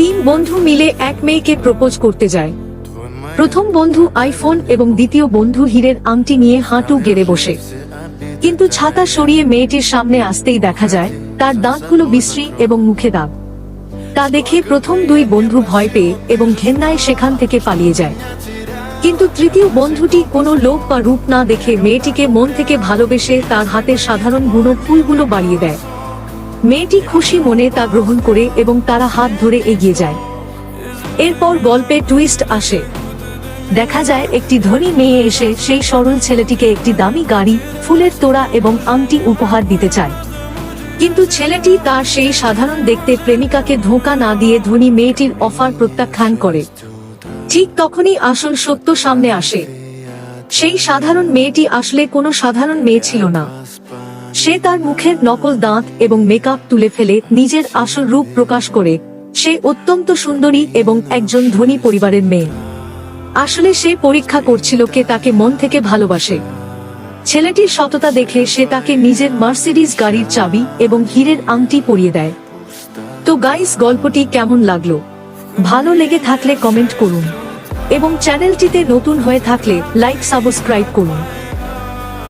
তিন বন্ধু মিলে এক মেয়েকে প্রপোজ করতে যায়। প্রথম বন্ধু আইফোন এবং দ্বিতীয় বন্ধু হীরের আংটি নিয়ে হাঁটু গেড়ে বসে। কিন্তু ছাতা সরিয়ে মেয়েটির সামনে আসতেই দেখা যায় তার দাঁতগুলো বিশ্রী এবং মুখে দাগ। তা দেখে প্রথম দুই বন্ধু ভয় পেয়ে এবং ঘেন্নায় সেখান থেকে পালিয়ে যায়। কিন্তু তৃতীয় বন্ধুটি কোনো লোক বা রূপ না দেখে মেয়েটিকে মন থেকে ভালোবেসে তার হাতের সাধারণ বুনো ফুলগুলো বাড়িয়ে দেয়। মেয়েটি খুশি মনে তা গ্রহণ করে এবং তারা হাত ধরে এগিয়ে যায়। এরপর গল্পে টুইস্ট আসে। দেখা যায় একটি ধনী মেয়ে এসে সেই সরল ছেলেটিকে একটি দামি গাড়ি, ফুলের তোড়া এবং আংটি উপহার দিতে চায়। কিন্তু ছেলেটি তার সেই সাধারণ দেখতে প্রেমিকাকে ধোঁকা না দিয়ে ধনী মেয়েটির অফার প্রত্যাখ্যান করে। ঠিক তখনই আসল সত্য সামনে আসে। সেই সাধারণ মেয়েটি আসলে কোনো সাধারণ মেয়ে ছিল না। সে তার মুখের নকল দাঁত এবং মেকআপ তুলে ফেলে নিজের আসল রূপ প্রকাশ করে সে অত্যন্ত সুন্দরী এবং একজন ধনী পরিবারের মেয়ে। আসলে সে পরীক্ষা করছিল কে তাকে মন থেকে ভালোবাসে। ছেলেটির সততা দেখে সে তাকে নিজের মার্সিডিজ গাড়ির চাবি এবং হীরের আংটি পরিয়ে দেয়। তো গাইস, গল্পটি কেমন লাগলো? ভালো লেগে থাকলে কমেন্ট করুন এবং চ্যানেলটিতে নতুন হয়ে থাকলে লাইক সাবস্ক্রাইব করুন।